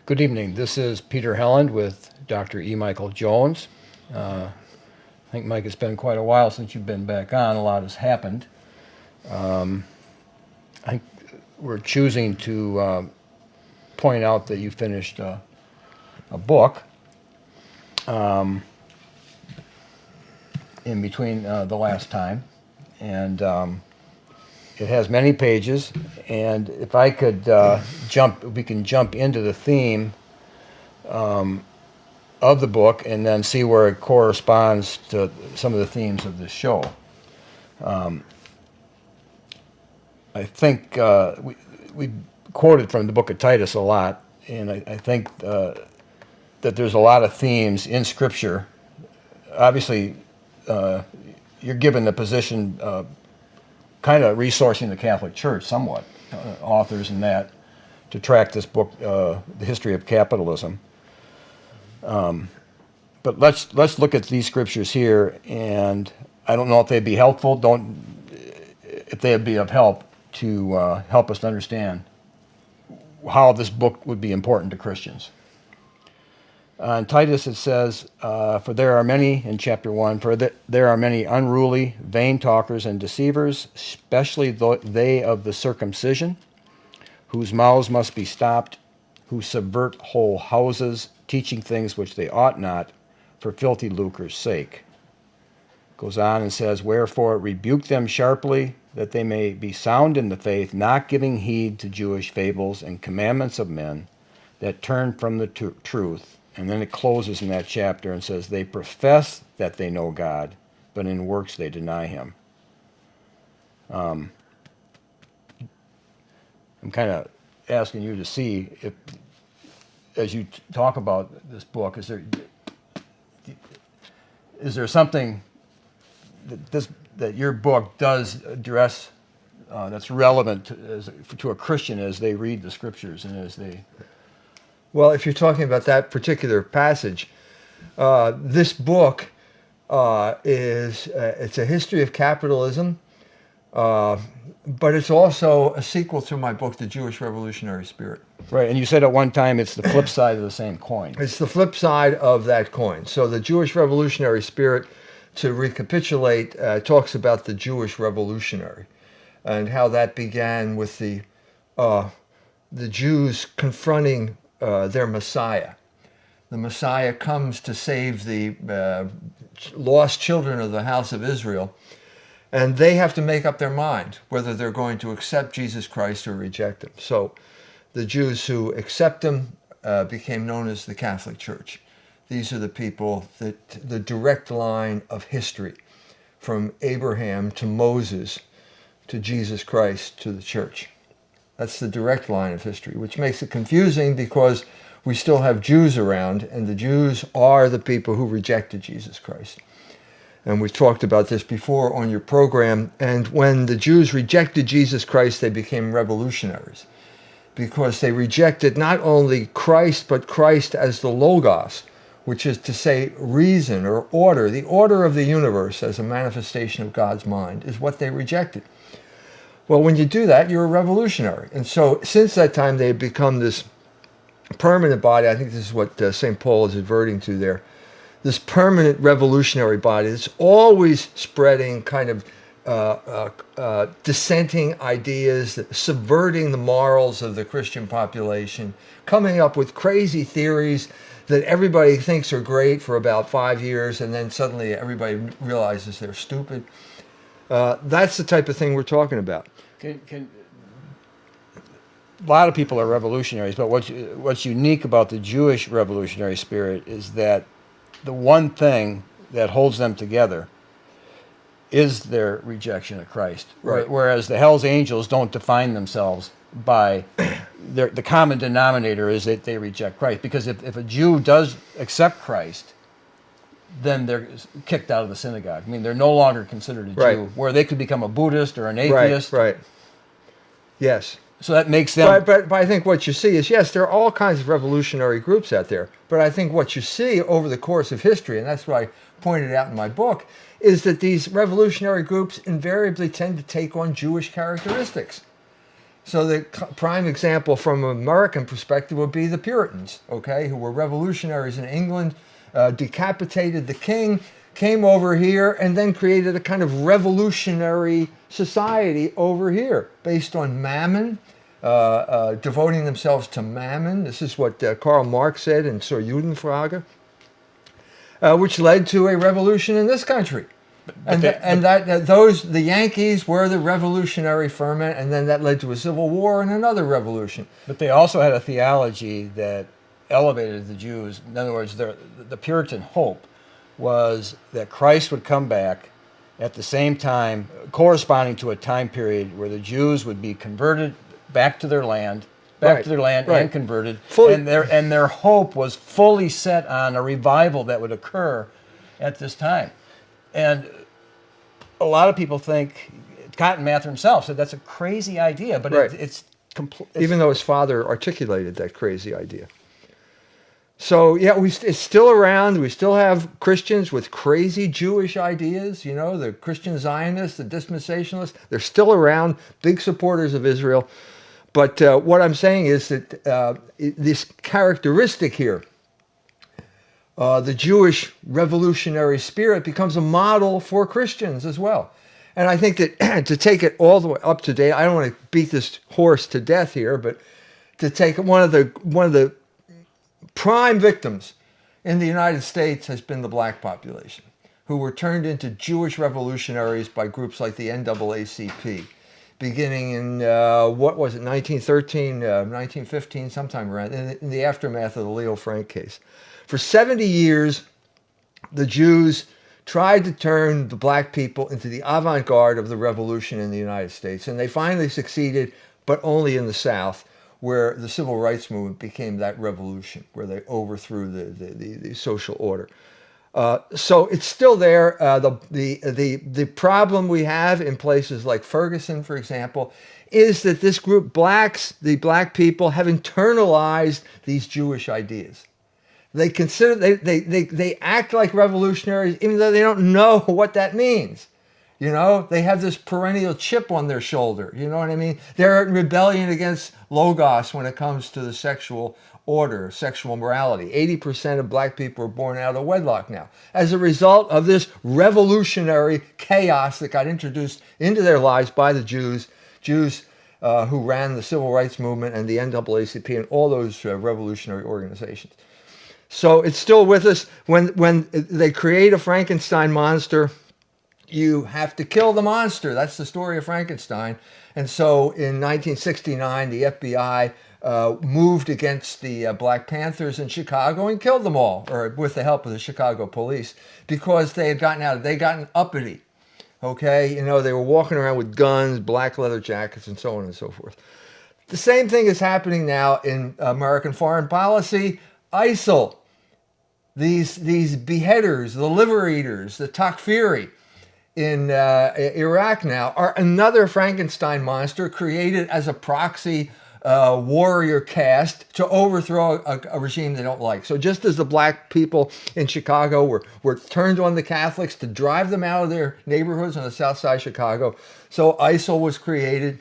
Good evening. This is Peter Helland with Dr. E. Michael Jones. I think, Mike, it's been quite a while since you've been back on. A lot has happened. I think we're choosing to point out that you finished a book in between the last time, and it has many pages. And if I could we can jump into the theme of the book and then see where it corresponds to some of the themes of this show. I think we quoted from the book of Titus a lot, and I think that there's a lot of themes in Scripture. Obviously, you're given the position kind of resourcing the Catholic Church somewhat, authors and that, to track this book, The History of Capitalism. But let's look at these scriptures here, and I don't know if they'd be helpful. If they'd be of help to help us to understand how this book would be important to Christians. In Titus it says, for there are many, in chapter 1, there are many unruly, vain talkers and deceivers, especially they of the circumcision, whose mouths must be stopped, who subvert whole houses, teaching things which they ought not, for filthy lucre's sake. Goes on and says, wherefore rebuke them sharply, that they may be sound in the faith, not giving heed to Jewish fables and commandments of men that turn from the truth. And then it closes in that chapter and says, they profess that they know God, but in works they deny him. I'm kind of asking you to see if, as you talk about this book, is there something that your book does address that's relevant to a Christian as they read the scriptures and as they... Well, if you're talking about that particular passage, this book it's a history of capitalism, but it's also a sequel to my book, The Jewish Revolutionary Spirit. Right, and you said at one time it's the flip side of the same coin. It's the flip side of that coin. So the Jewish Revolutionary Spirit, to recapitulate, talks about the Jewish Revolutionary and how that began with the Jews confronting their Messiah. The Messiah comes to save the lost children of the house of Israel, and they have to make up their mind whether they're going to accept Jesus Christ or reject him. So the Jews who accept him became known as the Catholic Church. These are the people the direct line of history, from Abraham to Moses to Jesus Christ to the church. That's the direct line of history, which makes it confusing because we still have Jews around, and the Jews are the people who rejected Jesus Christ. And we've talked about this before on your program. And when the Jews rejected Jesus Christ, they became revolutionaries, because they rejected not only Christ, but Christ as the Logos, which is to say reason or order. The order of the universe as a manifestation of God's mind is what they rejected. Well, when you do that, you're a revolutionary. And so since that time, they've become this permanent body. I think this is what St. Paul is adverting to there. This permanent revolutionary body that's always spreading kind of dissenting ideas, subverting the morals of the Christian population, coming up with crazy theories that everybody thinks are great for about 5 years, and then suddenly everybody realizes they're stupid. That's the type of thing we're talking about. A lot of people are revolutionaries, but what's unique about the Jewish revolutionary spirit is that the one thing that holds them together is their rejection of Christ. Right. Whereas the Hell's Angels don't define themselves by the common denominator is that they reject Christ. Because if a Jew does accept Christ, then they're kicked out of the synagogue. I mean, they're no longer considered a Right. Jew, where they could become a Buddhist or an atheist. Right. Yes. So that makes them... But I think what you see is, yes, there are all kinds of revolutionary groups out there. But I think what you see over the course of history, and that's what I pointed out in my book, is that these revolutionary groups invariably tend to take on Jewish characteristics. So the prime example from an American perspective would be the Puritans, okay, who were revolutionaries in England, decapitated the king, came over here, and then created a kind of revolutionary society over here based on mammon, devoting themselves to mammon. This is what Karl Marx said in Zur Judenfrage, which led to a revolution in this country. The Yankees were the revolutionary ferment, and then that led to a civil war and another revolution. But they also had a theology that elevated the Jews. In other words, the Puritan hope was that Christ would come back at the same time, corresponding to a time period where the Jews would be converted back to their land, Right. and converted. Fully. And their hope was fully set on a revival that would occur at this time. And a lot of people think, Cotton Mather himself said that's a crazy idea, but Right. it's Even though his father articulated that crazy idea. So yeah, it's still around. We still have Christians with crazy Jewish ideas. You know, the Christian Zionists, the dispensationalists. They're still around, big supporters of Israel. But what I'm saying is that this characteristic here, the Jewish revolutionary spirit, becomes a model for Christians as well. And I think that to take it all the way up to date, I don't want to beat this horse to death here, but to take one of the prime victims in the United States has been the black population, who were turned into Jewish revolutionaries by groups like the NAACP, beginning in, 1913, 1915, sometime around, in the aftermath of the Leo Frank case. For 70 years, the Jews tried to turn the black people into the avant-garde of the revolution in the United States, and they finally succeeded, but only in the South, where the civil rights movement became that revolution, where they overthrew the social order. So it's still there. The problem we have in places like Ferguson, for example, is that this group, the black people, have internalized these Jewish ideas. They consider they act like revolutionaries, even though they don't know what that means. You know, they have this perennial chip on their shoulder. You know what I mean? They're in rebellion against Logos when it comes to the sexual order, sexual morality. 80% of black people are born out of wedlock now, as a result of this revolutionary chaos that got introduced into their lives by the Jews who ran the civil rights movement and the NAACP and all those revolutionary organizations. So it's still with us. When they create a Frankenstein monster, you have to kill the monster. That's the story of Frankenstein. And so in 1969, the FBI moved against the Black Panthers in Chicago and killed them all, or with the help of the Chicago police, because they had gotten uppity. Okay, you know, they were walking around with guns, black leather jackets, and so on and so forth. The same thing is happening now in American foreign policy. ISIL, these beheaders, the liver eaters, the Takfiri in Iraq now are another Frankenstein monster created as a proxy warrior caste to overthrow a regime they don't like. So just as the black people in Chicago were turned on the Catholics to drive them out of their neighborhoods on the south side of Chicago, so ISIL was created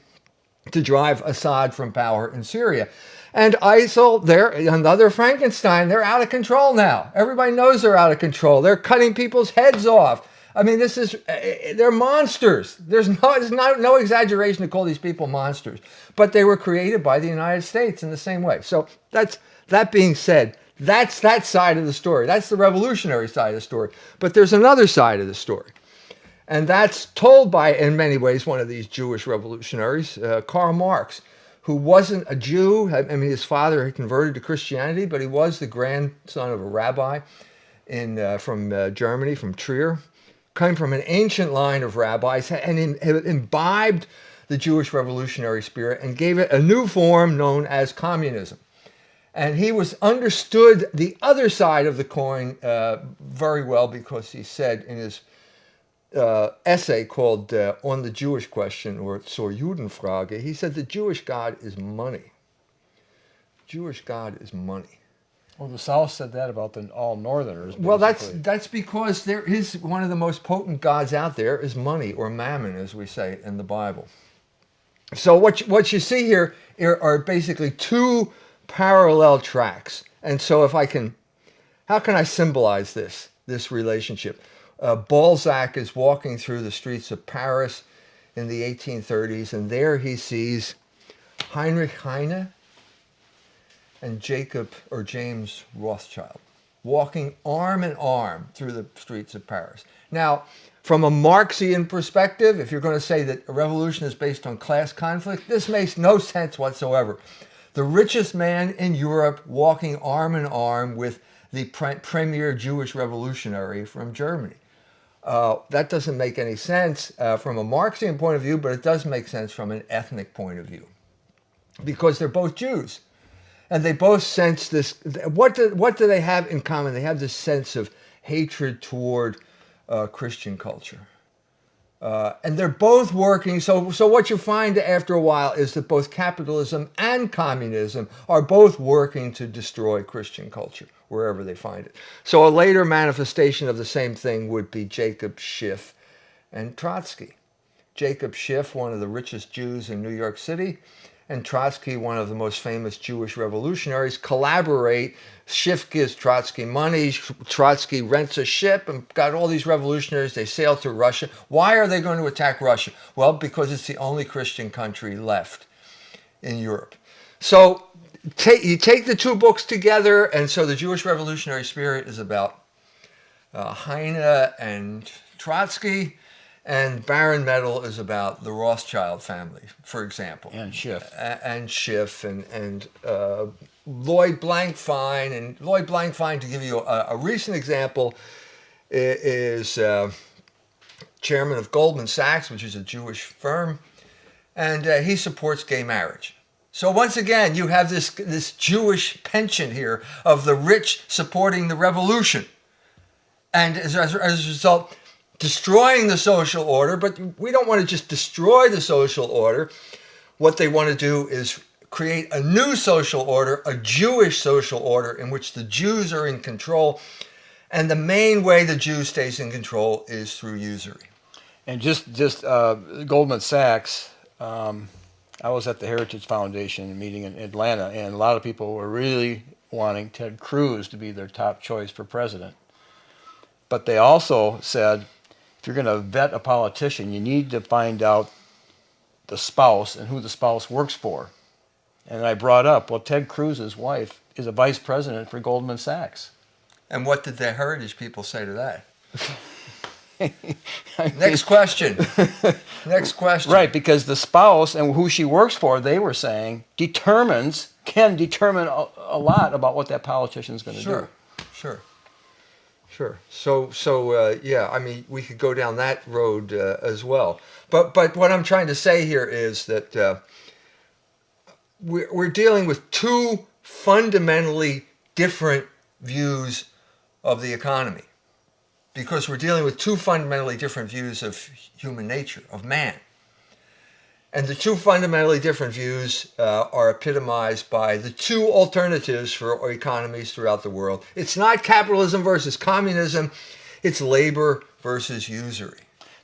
to drive Assad from power in Syria. And ISIL, they're another Frankenstein. They're out of control now. Everybody knows they're out of control. They're cutting people's heads off. I mean, they're monsters. There's no exaggeration to call these people monsters. But they were created by the United States in the same way. So that being said, that's that side of the story. That's the revolutionary side of the story. But there's another side of the story. And that's told by, in many ways, one of these Jewish revolutionaries, Karl Marx, who wasn't a Jew. I mean, his father had converted to Christianity, but he was the grandson of a rabbi from Germany, from Trier. Came from an ancient line of rabbis and imbibed the Jewish revolutionary spirit and gave it a new form known as communism. And he understood the other side of the coin very well, because he said in his essay called On the Jewish Question, or Zur Judenfrage, he said the Jewish God is money. Jewish God is money. Well, the South said that about all Northerners. Basically. Well, that's because one of the most potent gods out there is money, or mammon, as we say in the Bible. So what you see here are basically two parallel tracks. And so how can I symbolize this relationship? Balzac is walking through the streets of Paris in the 1830s, and there he sees Heinrich Heine and Jacob or James Rothschild walking arm in arm through the streets of Paris. Now, from a Marxian perspective, if you're going to say that a revolution is based on class conflict, this makes no sense whatsoever. The richest man in Europe walking arm in arm with the premier Jewish revolutionary from Germany. That doesn't make any sense from a Marxian point of view, but it does make sense from an ethnic point of view, because they're both Jews. And they both sense this. What do they have in common? They have this sense of hatred toward Christian culture. And they're both working. So what you find after a while is that both capitalism and communism are both working to destroy Christian culture wherever they find it. So a later manifestation of the same thing would be Jacob Schiff and Trotsky. Jacob Schiff, one of the richest Jews in New York City, and Trotsky, one of the most famous Jewish revolutionaries, collaborate. Schiff gives Trotsky money. Trotsky rents a ship and got all these revolutionaries. They sail to Russia. Why are they going to attack Russia? Well, because it's the only Christian country left in Europe. So you take the two books together, and so the Jewish revolutionary spirit is about Heine and Trotsky, and Baron Metal is about the Rothschild family, for example. And Schiff. And Lloyd Blankfein. And Lloyd Blankfein, to give you a recent example, is chairman of Goldman Sachs, which is a Jewish firm, and he supports gay marriage. So once again, you have this Jewish penchant here of the rich supporting the revolution. And as a result, destroying the social order, but we don't want to just destroy the social order. What they want to do is create a new social order, a Jewish social order in which the Jews are in control. And the main way the Jew stays in control is through usury. And just Goldman Sachs, I was at the Heritage Foundation meeting in Atlanta, and a lot of people were really wanting Ted Cruz to be their top choice for president. But they also said, if you're going to vet a politician, you need to find out the spouse and who the spouse works for. And I brought up, well, Ted Cruz's wife is a vice president for Goldman Sachs. And what did the Heritage people say to that? Next question. Next question. Right, because the spouse and who she works for, they were saying, can determine a lot about what that politician's going to do. Sure. So yeah, I mean, we could go down that road as well. But what I'm trying to say here is that we're dealing with two fundamentally different views of the economy, because we're dealing with two fundamentally different views of human nature, of man. And the two fundamentally different views are epitomized by the two alternatives for economies throughout the world. It's not capitalism versus communism, it's labor versus usury.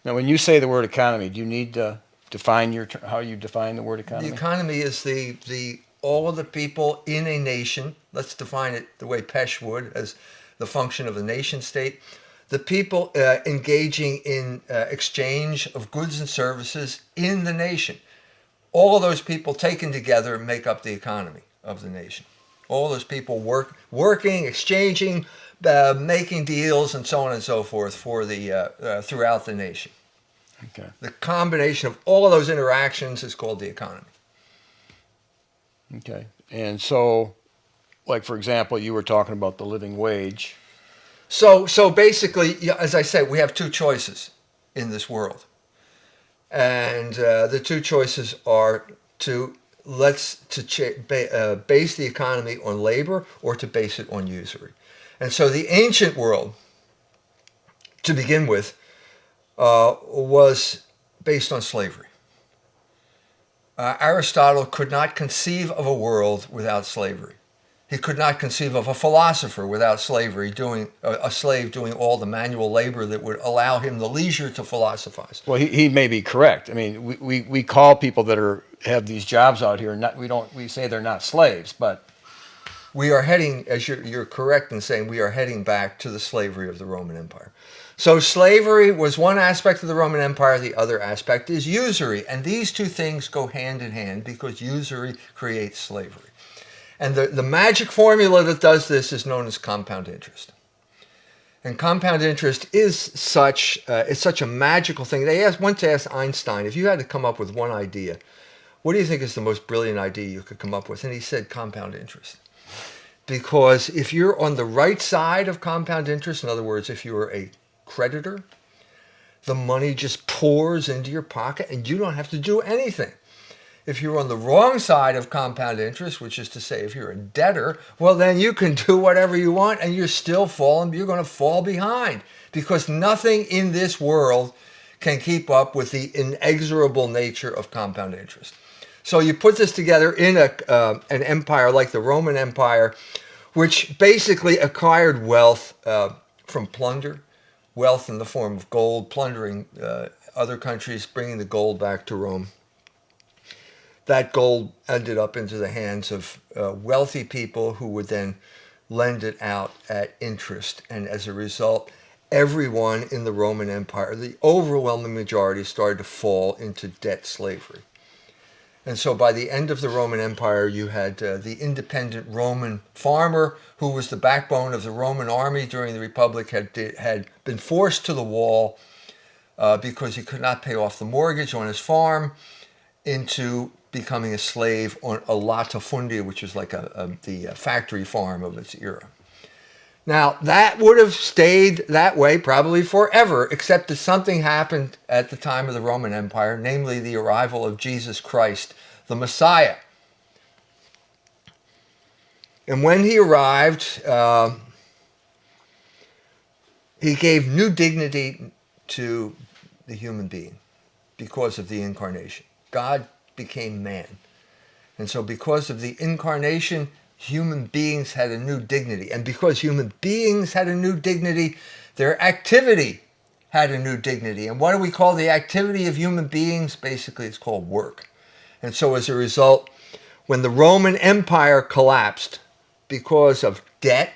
Now, when you say the word economy, do you need to define how you define the word economy? The economy is the all of the people in a nation. Let's define it the way Pesch would, as the function of a nation state. The people engaging in exchange of goods and services in the nation. All of those people taken together make up the economy of the nation. All those people working, exchanging, making deals, and so on and so forth for throughout the nation. Okay. The combination of all of those interactions is called the economy. Okay. And so, like, for example, you were talking about the living wage. So basically, as I said, we have two choices in this world. And the two choices are to base the economy on labor or to base it on usury. And so the ancient world, to begin with, was based on slavery. Aristotle could not conceive of a world without slavery. He could not conceive of a philosopher without slavery, doing a slave doing all the manual labor that would allow him the leisure to philosophize. Well, he may be correct. I mean, we call people that have these jobs out here, we say they're not slaves, but We are heading, as you're correct in saying, we are heading back to the slavery of the Roman Empire. So slavery was one aspect of the Roman Empire. The other aspect is usury. And these two things go hand in hand because usury creates slavery. And the magic formula that does this is known as compound interest. And compound interest is such a magical thing. They once asked Einstein, if you had to come up with one idea, what do you think is the most brilliant idea you could come up with? And he said compound interest. Because if you're on the right side of compound interest, in other words, if you're a creditor, the money just pours into your pocket and you don't have to do anything. If you're on the wrong side of compound interest, which is to say if you're a debtor, well, then you can do whatever you want and you're going to fall behind because nothing in this world can keep up with the inexorable nature of compound interest. So you put this together in an empire like the Roman Empire, which basically acquired wealth from plunder, wealth in the form of gold, plundering other countries, bringing the gold back to Rome. That gold ended up into the hands of wealthy people who would then lend it out at interest. And as a result, everyone in the Roman Empire, the overwhelming majority, started to fall into debt slavery. And so by the end of the Roman Empire, you had the independent Roman farmer, who was the backbone of the Roman army during the Republic, had been forced to the wall because he could not pay off the mortgage on his farm, into becoming a slave on a latifundia, which is like the factory farm of its era. Now, that would have stayed that way probably forever, except that something happened at the time of the Roman Empire, namely the arrival of Jesus Christ, the Messiah. And when he arrived, he gave new dignity to the human being because of the incarnation. God became man. And so because of the incarnation, human beings had a new dignity. And because human beings had a new dignity, their activity had a new dignity. And what do we call the activity of human beings? Basically, it's called work. And so as a result, when the Roman Empire collapsed because of debt,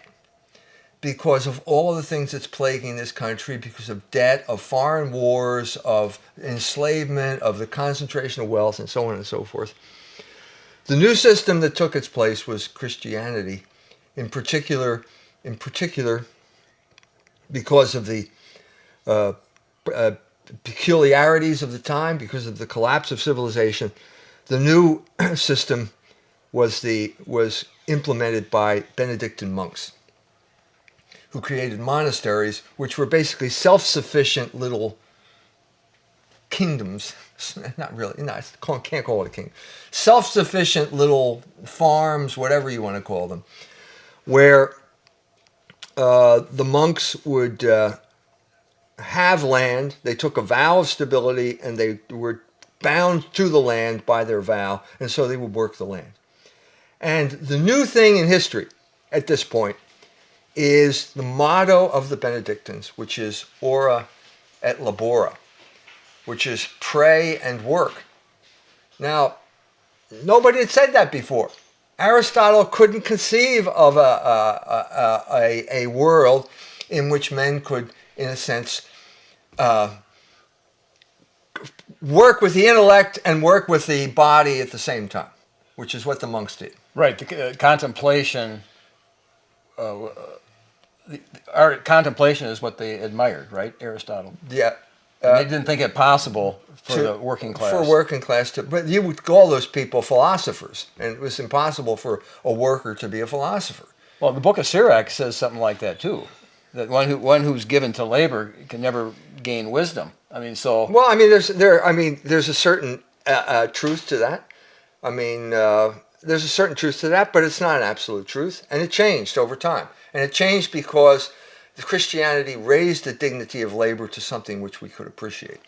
because of all the things that's plaguing this country, because of debt, of foreign wars, of enslavement, of the concentration of wealth, and so on and so forth, the new system that took its place was Christianity, in particular because of the peculiarities of the time, because of the collapse of civilization. The new system was implemented by Benedictine monks, who created monasteries, which were basically self-sufficient little kingdoms. Not really, no, can't call it a kingdom. Self-sufficient little farms, whatever you want to call them, where the monks would have land. They took a vow of stability, and they were bound to the land by their vow, and so they would work the land. And the new thing in history at this point is the motto of the Benedictines, which is ora et labora, which is pray and work. Now, nobody had said that before. Aristotle couldn't conceive of a world in which men could, in a sense, work with the intellect and work with the body at the same time, which is what the monks did. Right, the contemplation. Our contemplation is what they admired, right, Aristotle? Yeah. And they didn't think it possible for the working class. For working class, but you would call those people philosophers, and it was impossible for a worker to be a philosopher. Well, the Book of Sirach says something like that too. That one who's given to labor can never gain wisdom. I mean, so. Well, I mean, there's a certain truth to that. I mean, there's a certain truth to that, but it's not an absolute truth, and it changed over time. And it changed because Christianity raised the dignity of labor to something which we could appreciate.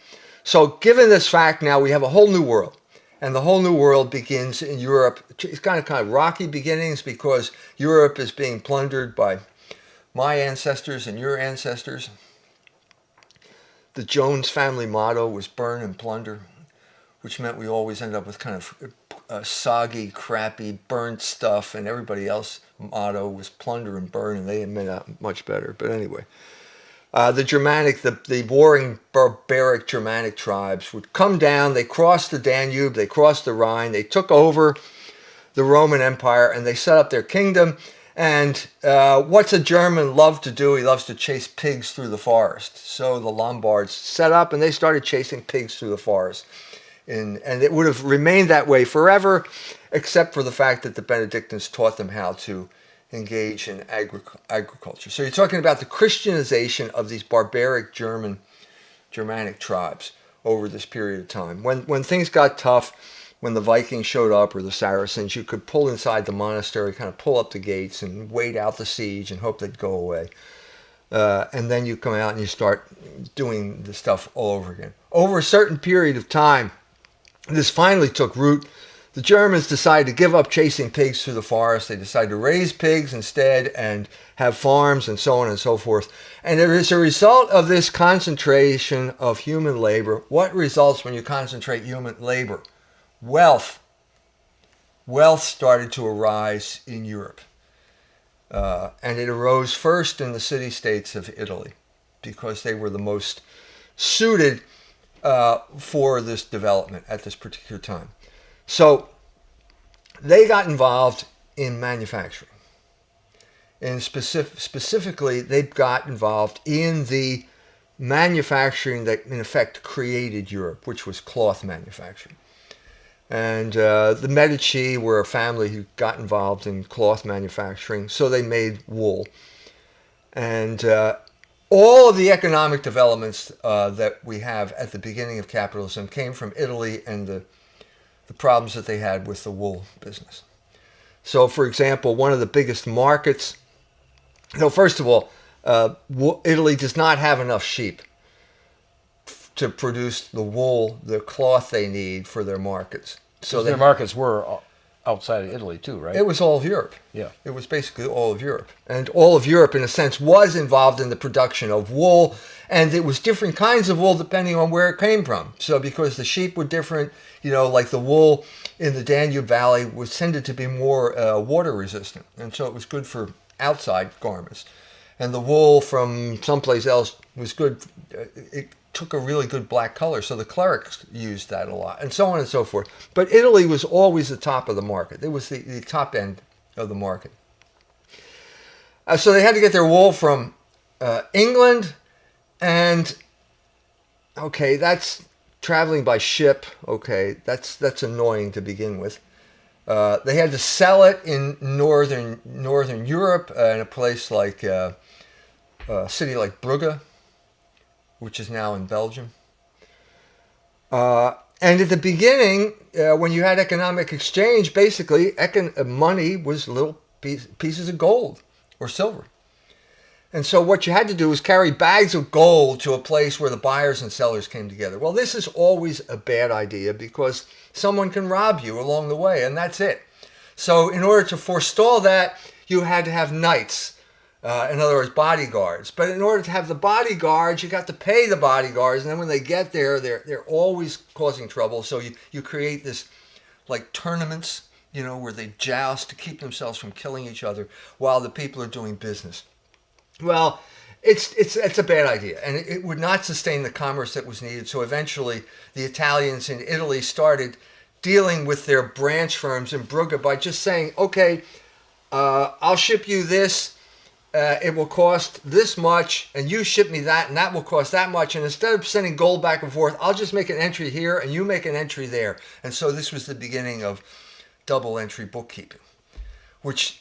So given this fact, now we have a whole new world. And the whole new world begins in Europe. It's kind of rocky beginnings because Europe is being plundered by my ancestors and your ancestors. The Jones family motto was burn and plunder, which meant we always end up with kind of soggy, crappy, burnt stuff, and everybody else's motto was plunder and burn, and they didn't mean that much better. But anyway, the warring, barbaric Germanic tribes would come down. They crossed the Danube, they crossed the Rhine, they took over the Roman Empire, and they set up their kingdom. And what's a German love to do? He loves to chase pigs through the forest. So the Lombards set up and they started chasing pigs through the forest. And it would have remained that way forever, except for the fact that the Benedictines taught them how to engage in agriculture. So you're talking about the Christianization of these barbaric Germanic tribes over this period of time. When things got tough, when the Vikings showed up or the Saracens, you could pull inside the monastery, kind of pull up the gates and wait out the siege and hope they'd go away. And then you come out and you start doing the stuff all over again. Over a certain period of time, this finally took root. The Germans decided to give up chasing pigs through the forest. They decided to raise pigs instead and have farms and so on and so forth. And as a result of this concentration of human labor, what results when you concentrate human labor? Wealth. Wealth started to arise in Europe. And it arose first in the city-states of Italy because they were the most suited for this development at this particular time. So they got involved in manufacturing. And specifically, they got involved in the manufacturing that, in effect, created Europe, which was cloth manufacturing. And the Medici were a family who got involved in cloth manufacturing, so they made wool. And all of the economic developments that we have at the beginning of capitalism came from Italy and the problems that they had with the wool business. So, for example, one of the biggest markets, first of all, Italy does not have enough sheep to produce the wool, the cloth they need for their markets. So their markets were outside of Italy too, right? It was all of Europe. Yeah. It was basically all of Europe. And all of Europe, in a sense, was involved in the production of wool. And it was different kinds of wool depending on where it came from. So because the sheep were different, like the wool in the Danube Valley was tended to be more water resistant. And so it was good for outside garments. And the wool from someplace else was good. It took a really good black color, so the clerics used that a lot, and so on and so forth. But Italy was always the top of the market. It was the top end of the market. So they had to get their wool from England, and okay, that's traveling by ship. Okay, that's annoying to begin with. They had to sell it in northern Europe, in a place like a city like Brugge, which is now in Belgium. And at the beginning, when you had economic exchange, basically money was little pieces of gold or silver. And so what you had to do was carry bags of gold to a place where the buyers and sellers came together. Well, this is always a bad idea because someone can rob you along the way, and that's it. So in order to forestall that, you had to have knights. In other words, bodyguards. But in order to have the bodyguards, you got to pay the bodyguards. And then when they get there, they're always causing trouble. So you create this like tournaments, where they joust to keep themselves from killing each other while the people are doing business. Well, it's a bad idea. And it would not sustain the commerce that was needed. So eventually the Italians in Italy started dealing with their branch firms in Brugge by just saying, okay, I'll ship you this. It will cost this much, and you ship me that, and that will cost that much. And instead of sending gold back and forth, I'll just make an entry here, and you make an entry there. And so this was the beginning of double entry bookkeeping, which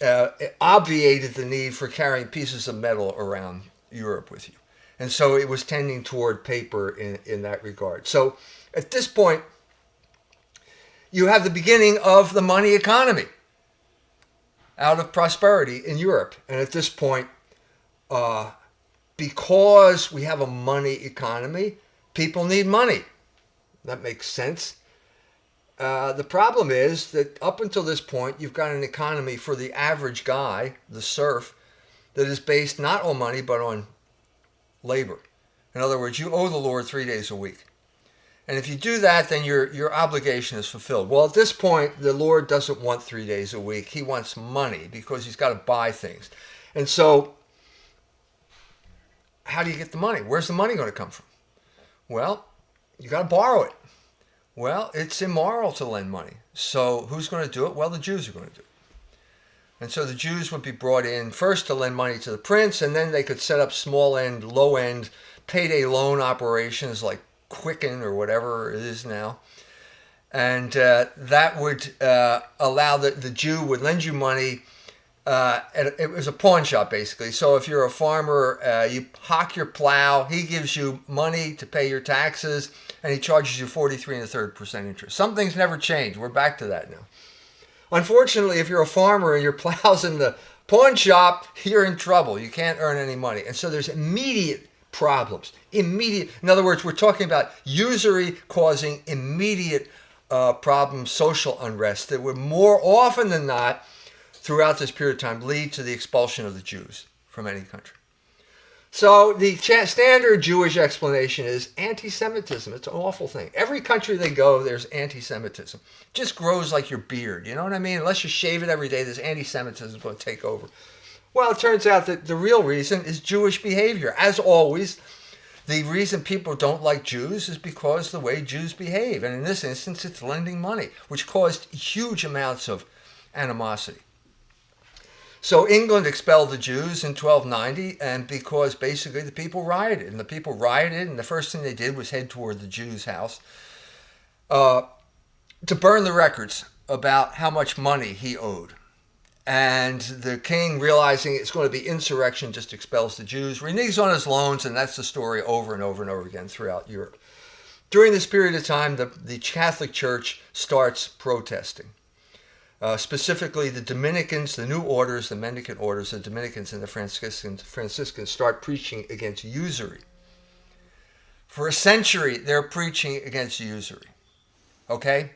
obviated the need for carrying pieces of metal around Europe with you. And so it was tending toward paper in that regard. So at this point, you have the beginning of the money economy out of prosperity in Europe. And at this point, because we have a money economy, people need money. That makes sense. The problem is that up until this point, you've got an economy for the average guy, the serf, that is based not on money but on labor. In other words, you owe the Lord 3 days a week. And if you do that, then your obligation is fulfilled. Well, at this point, the Lord doesn't want 3 days a week. He wants money because he's got to buy things. And so, how do you get the money? Where's the money going to come from? Well, you got to borrow it. Well, it's immoral to lend money. So who's going to do it? Well, the Jews are going to do it. And so the Jews would be brought in first to lend money to the prince, and then they could set up small-end, low-end payday loan operations like Quicken or whatever it is now. And that would allow the Jew would lend you money. And it was a pawn shop, basically. So if you're a farmer, you hock your plow, he gives you money to pay your taxes, and he charges you 43 1/3% interest. Some things never change. We're back to that now. Unfortunately, if you're a farmer and your plow's in the pawn shop, you're in trouble. You can't earn any money. And so there's immediate problems. In other words, we're talking about usury causing immediate problems, social unrest that would more often than not throughout this period of time lead to the expulsion of the Jews from any country. So the standard Jewish explanation is anti-Semitism. It's an awful thing. Every country they go, there's anti-Semitism. It just grows like your beard. You know what I mean? Unless you shave it every day, this anti-Semitism is going to take over. Well, it turns out that the real reason is Jewish behavior. As always, the reason people don't like Jews is because of the way Jews behave. And in this instance, it's lending money, which caused huge amounts of animosity. So England expelled the Jews in 1290, and because basically the people rioted. And the people rioted, and the first thing they did was head toward the Jew's house to burn the records about how much money he owed. And the king, realizing it's going to be insurrection, just expels the Jews, reneges on his loans, and that's the story over and over and over again throughout Europe. During this period of time, the Catholic Church starts protesting. Specifically, the Dominicans, the new orders, the mendicant orders, the Dominicans and the Franciscans start preaching against usury. For a century, they're preaching against usury. Okay?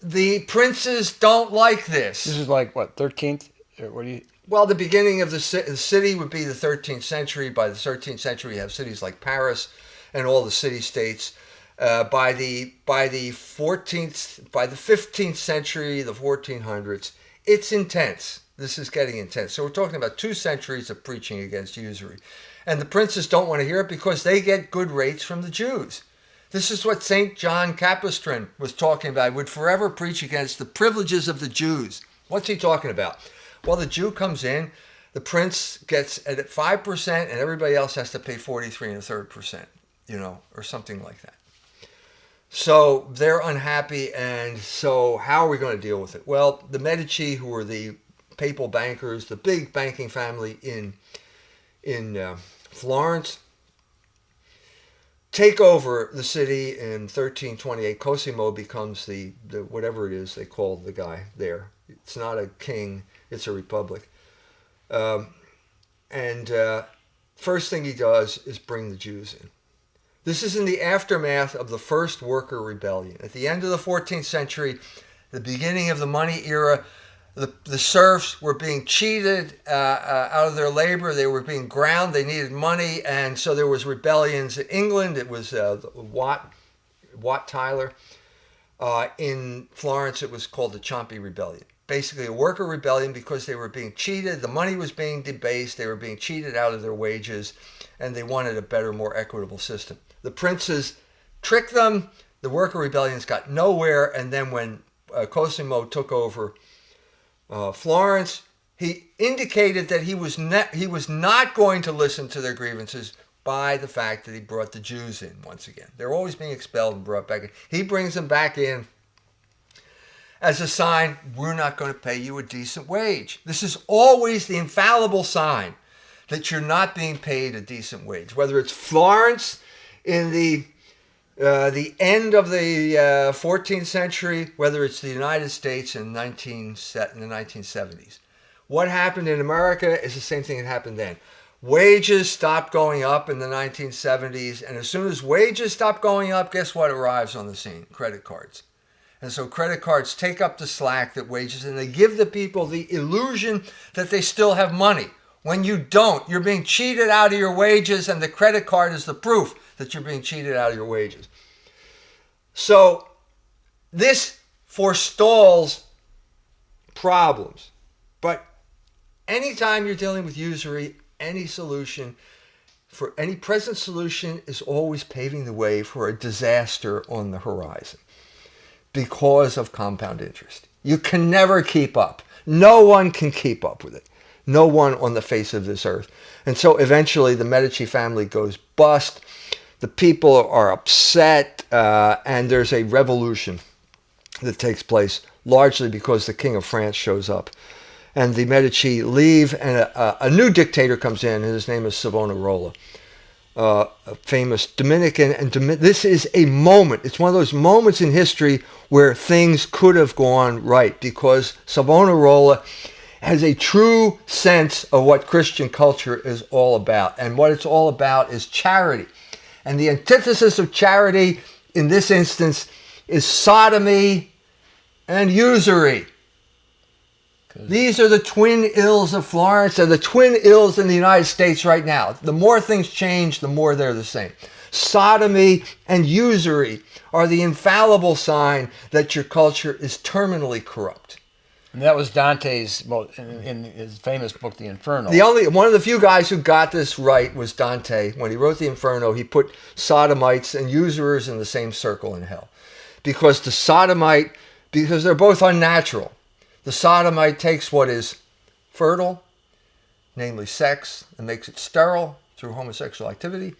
The princes don't like this. This is like, what, 13th? What do you... Well, the beginning of the city would be the 13th century. By the 13th century, you have cities like Paris and all the city-states. By the 15th century, the 1400s, it's intense. This is getting intense. So we're talking about 2 centuries of preaching against usury. And the princes don't want to hear it because they get good rates from the Jews. This is what St. John Capistran was talking about. He would forever preach against the privileges of the Jews. What's he talking about? Well, the Jew comes in, the prince gets at 5%, and everybody else has to pay 43 1/3%, or something like that. So they're unhappy, and so how are we going to deal with it? Well, the Medici, who were the papal bankers, the big banking family in Florence, take over the city in 1328. Cosimo becomes the whatever it is they call the guy there. It's not a king, it's a republic. First thing he does is bring the Jews in. This is in the aftermath of the first worker rebellion. At the end of the 14th century, the beginning of the money era, the serfs were being cheated out of their labor. They were being ground. They needed money. And so there was rebellions in England. It was Wat Tyler. In Florence, it was called the Ciompi Rebellion. Basically a worker rebellion because they were being cheated. The money was being debased. They were being cheated out of their wages. And they wanted a better, more equitable system. The princes tricked them. The worker rebellions got nowhere. And then when Cosimo took over Florence, he indicated that he was not going to listen to their grievances by the fact that he brought the Jews in once again. They're always being expelled and brought back in. He brings them back in as a sign, we're not going to pay you a decent wage. This is always the infallible sign that you're not being paid a decent wage. Whether it's Florence in the end of the 14th century, whether it's the United States in the 1970s. What happened in America is the same thing that happened then. Wages stopped going up in the 1970s, and as soon as wages stopped going up, guess what arrives on the scene? Credit cards. And so credit cards take up the slack that wages, and they give the people the illusion that they still have money. When you don't, you're being cheated out of your wages, and the credit card is the proof that you're being cheated out of your wages. So this forestalls problems. But anytime you're dealing with usury, any present solution is always paving the way for a disaster on the horizon because of compound interest. You can never keep up. No one can keep up with it. No one on the face of this earth. And so eventually the Medici family goes bust. The people are upset, and there's a revolution that takes place largely because the King of France shows up. And the Medici leave, and a new dictator comes in, and his name is Savonarola, a famous Dominican. And this is a moment. It's one of those moments in history where things could have gone right, because Savonarola has a true sense of what Christian culture is all about. And what it's all about is charity. And the antithesis of charity in this instance is sodomy and usury. These are the twin ills of Florence and the twin ills in the United States right now. The more things change, the more they're the same. Sodomy and usury are the infallible sign that your culture is terminally corrupt. And that was Dante's, in his famous book, The Inferno. One of the few guys who got this right was Dante. When he wrote The Inferno, he put sodomites and usurers in the same circle in hell. Because they're both unnatural. The sodomite takes what is fertile, namely sex, and makes it sterile through homosexual activity.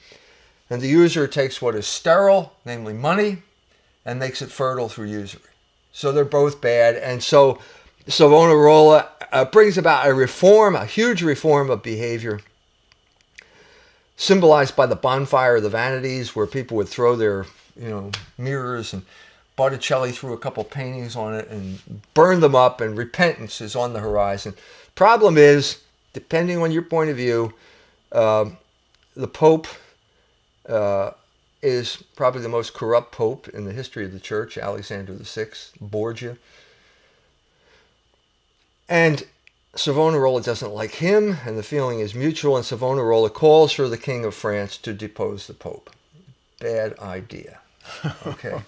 And the usurer takes what is sterile, namely money, and makes it fertile through usury. So they're both bad. And so Savonarola brings about a huge reform of behavior, symbolized by the bonfire of the vanities, where people would throw their mirrors, and Botticelli threw a couple paintings on it and burned them up, and repentance is on the horizon. Problem is, depending on your point of view, the Pope is probably the most corrupt Pope in the history of the Church, Alexander VI, Borgia. And Savonarola doesn't like him, and the feeling is mutual, and Savonarola calls for the King of France to depose the Pope. Bad idea. Okay.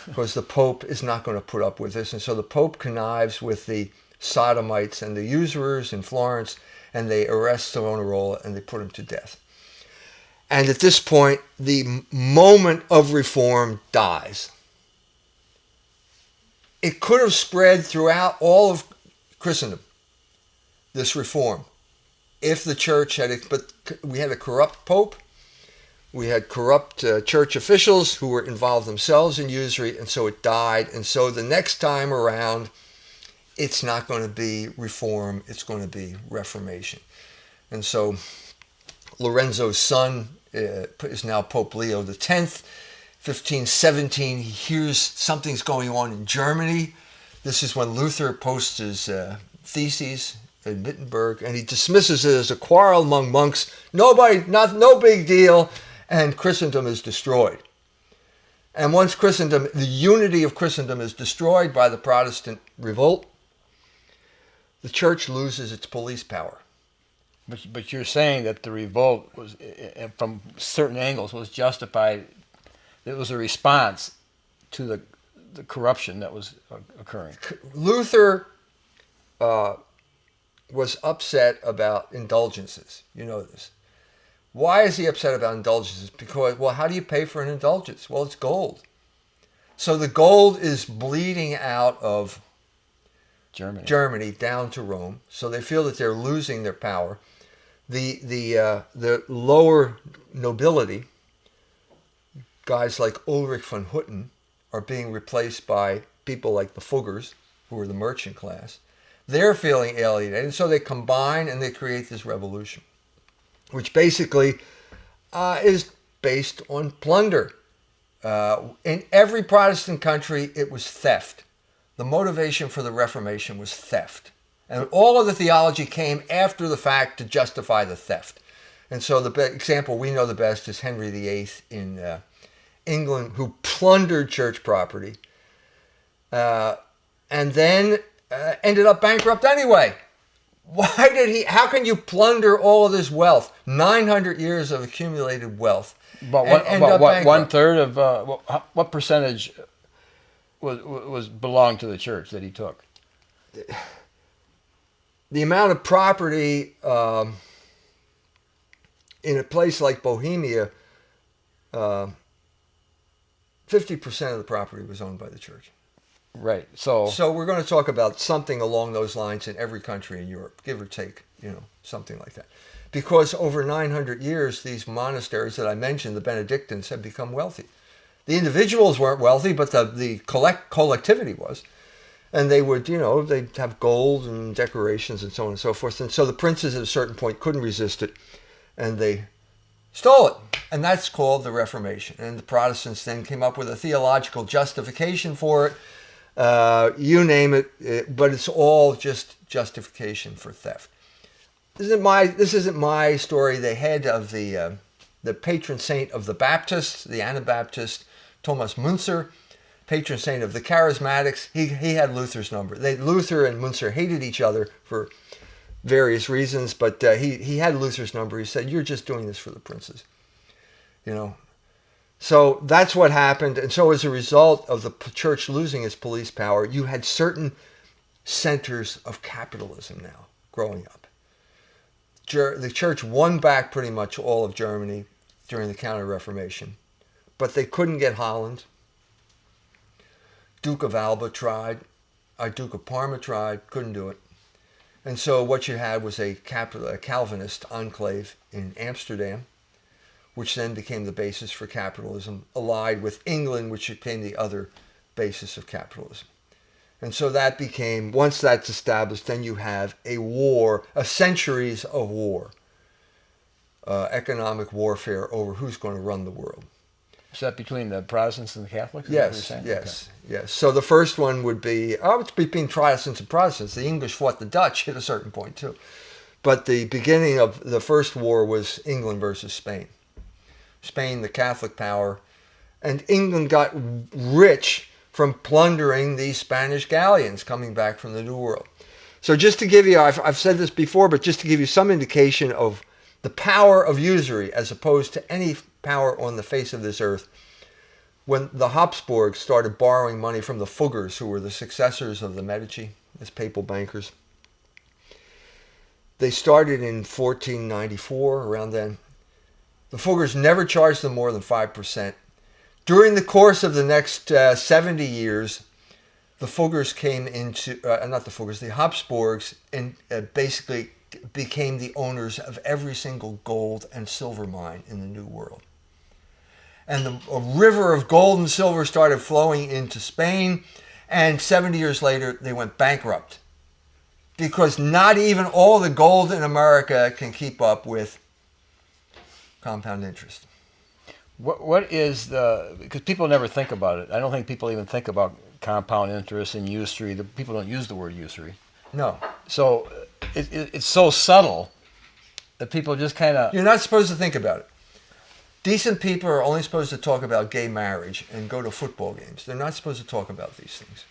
Because the Pope is not going to put up with this. And so the Pope connives with the sodomites and the usurers in Florence, and they arrest Savonarola and they put him to death. And at this point, the moment of reform dies. It could have spread throughout all of Christendom, this reform, if the church but we had a corrupt Pope. We had corrupt church officials who were involved themselves in usury, and so it died. And so the next time around, it's not going to be reform, it's going to be reformation. And so Lorenzo's son is now Pope Leo X. 1517, he hears something's going on in Germany. This is when Luther posts his theses in Wittenberg, and he dismisses it as a quarrel among monks. No big deal. And Christendom is destroyed. And once the unity of Christendom is destroyed by the Protestant revolt, the church loses its police power. But you're saying that the revolt was, from certain angles, was justified. It was a response to the corruption that was occurring. Luther was upset about indulgences. You know this. Why is he upset about indulgences? Because, how do you pay for an indulgence? Well, it's gold. So the gold is bleeding out of Germany down to Rome. So they feel that they're losing their power. The lower nobility, guys like Ulrich von Hutten, are being replaced by people like the Fuggers, who are the merchant class. They're feeling alienated. And so they combine and they create this revolution, which basically is based on plunder. In every Protestant country, it was theft. The motivation for the Reformation was theft. And all of the theology came after the fact to justify the theft. And so the example we know the best is Henry VIII in England, who plundered church property and then ended up bankrupt anyway. Why did he? How can you plunder all of this wealth? 900 years of accumulated wealth. But what 1/3 of what percentage was belonged to the church that he took? The amount of property in a place like Bohemia, 50% of the property was owned by the church. Right. So we're going to talk about something along those lines in every country in Europe, give or take, something like that. Because over 900 years, these monasteries that I mentioned, the Benedictines, have become wealthy. The individuals weren't wealthy, but the collectivity was. And they would, they'd have gold and decorations and so on and so forth. And so the princes at a certain point couldn't resist it, and they stole it. And that's called the Reformation. And the Protestants then came up with a theological justification for it. You name it, but it's all just justification for theft. This isn't my story. The head of the patron saint of the Baptists, the Anabaptist, Thomas Müntzer, patron saint of the Charismatics, he had Luther's number. Luther and Müntzer hated each other for various reasons, but he had Luther's number. He said, "You're just doing this for the princes," So that's what happened. And so as a result of the church losing its police power, you had certain centers of capitalism now growing up. The church won back pretty much all of Germany during the Counter-Reformation, but they couldn't get Holland. Duke of Alba tried. Duke of Parma tried. Couldn't do it. And so what you had was a Calvinist enclave in Amsterdam, which then became the basis for capitalism, allied with England, which became the other basis of capitalism. And so that became, once that's established, then you have a war, a centuries of war, economic warfare over who's going to run the world. Is that between the Protestants and the Catholics? Yes. So the first one would be, it's between Protestants and Protestants. The English fought the Dutch at a certain point too. But the beginning of the first war was England versus Spain. Spain, the Catholic power, and England got rich from plundering these Spanish galleons coming back from the New World. So just to give you, I've said this before, but just to give you some indication of the power of usury as opposed to any power on the face of this earth, when the Habsburgs started borrowing money from the Fuggers, who were the successors of the Medici as papal bankers, they started in 1494, around then. The Fuggers never charged them more than 5%. During the course of the next 70 years, the Fuggers came into, the Habsburgs, and basically became the owners of every single gold and silver mine in the New World. And a river of gold and silver started flowing into Spain, and 70 years later, they went bankrupt. Because not even all the gold in America can keep up with compound interest. What is because people never think about it. I don't think people even think about compound interest and usury. People don't use the word usury. No. So it's so subtle that people just kind of... You're not supposed to think about it. Decent people are only supposed to talk about gay marriage and go to football games. They're not supposed to talk about these things.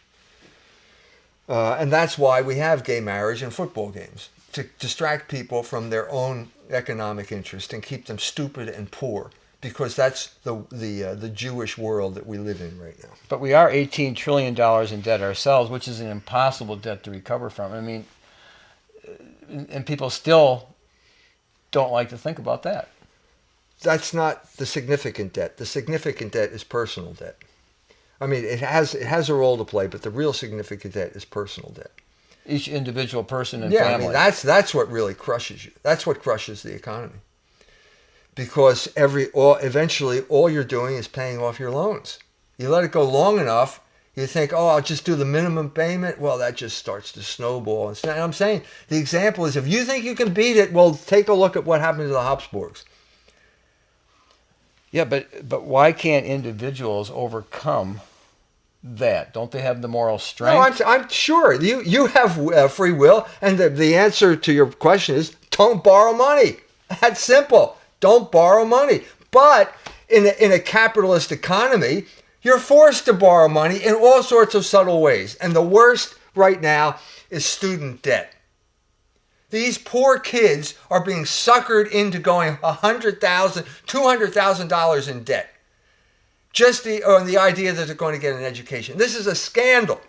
And that's why we have gay marriage and football games, to distract people from their own economic interest and keep them stupid and poor, because that's the Jewish world that we live in right now. But we are $18 trillion in debt ourselves, which is an impossible debt to recover from. I mean, and people still don't like to think about that. That's not the significant debt. The significant debt is personal debt. I mean, it has a role to play, but the real significant debt is personal debt. Each individual person and family. family. I mean, that's what really crushes you. That's what crushes the economy. Because eventually all you're doing is paying off your loans. You let it go long enough, you think, I'll just do the minimum payment. Well, that just starts to snowball. And I'm saying the example is, if you think you can beat it, well, take a look at what happened to the Habsburgs. Yeah, but why can't individuals overcome that? Don't they have the moral strength? No, I'm sure you have free will, and the answer to your question is don't borrow money. That's simple. Don't borrow money. But in a capitalist economy, You're forced to borrow money in all sorts of subtle ways. And the worst right now is student debt. These poor kids are being suckered into going $100,000, $200,000 in debt. Just on the idea that they're going to get an education. This is a scandal.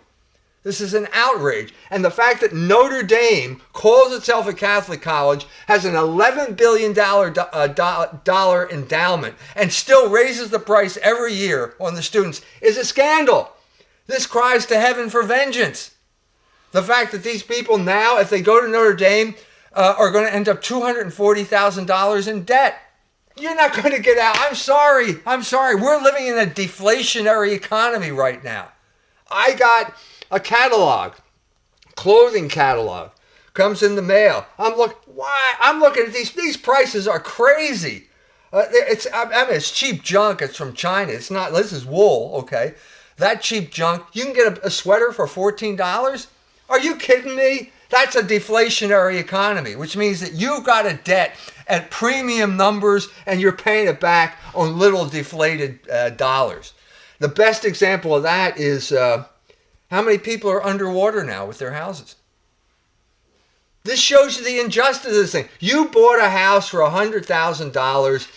This is an outrage. And the fact that Notre Dame calls itself a Catholic college, has an $11 billion dollar endowment, and still raises the price every year on the students is a scandal. This cries to heaven for vengeance. The fact that these people now, if they go to Notre Dame, are going to end up $240,000 in debt. You're not going to get out. I'm sorry. We're living in a deflationary economy right now. I got a catalog, clothing catalog, comes in the mail. I'm looking at these prices are crazy. It's cheap junk. It's from China. It's not. This is wool. Okay, that cheap junk. You can get a sweater for $14. Are you kidding me? That's a deflationary economy, which means that you've got a debt at premium numbers and you're paying it back on little deflated dollars. The best example of that is how many people are underwater now with their houses. This shows you the injustice of this thing. You bought a house for $100,000